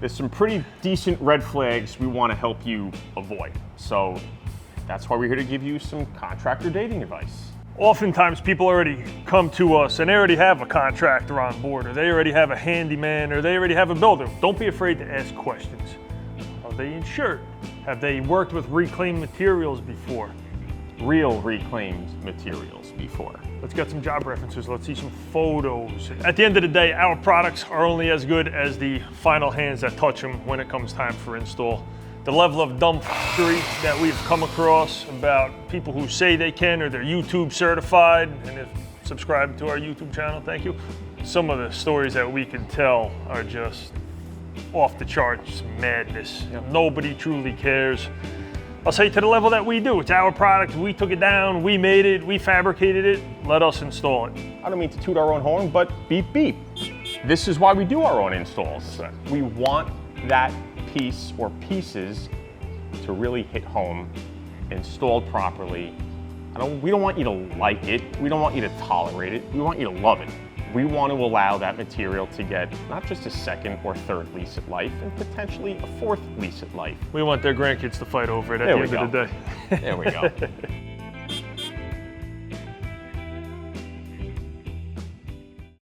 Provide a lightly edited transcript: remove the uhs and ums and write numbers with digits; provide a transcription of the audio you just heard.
there's some pretty decent red flags we want to help you avoid. So that's why we're here to give you some contractor dating advice. Oftentimes people already come to us and they already have a contractor on board, or they already have a handyman, or they already have a builder. Don't be afraid to ask questions. Are they insured? Have they worked with reclaimed materials before? Real reclaimed materials before. Let's get some job references. Let's see some photos. At the end of the day, our products are only as good as the final hands that touch them when it comes time for install. The level of dumpstery that we've come across about people who say they can, or they're YouTube certified, and if subscribed to our YouTube channel, thank you. Some of the stories that we can tell are just off the charts madness. Nobody truly cares. I'll say to the level that we do. It's our product, we took it down, we made it, we fabricated it, let us install it. I don't mean to toot our own horn, but beep beep. This is why we do our own installs. We want that piece or pieces to really hit home, installed properly. We don't want you to like it, we don't want you to tolerate it, we want you to love it. We want to allow that material to get not just a second or third lease at life, and potentially a fourth lease at life. We want their grandkids to fight over it at the end of the day. There we go.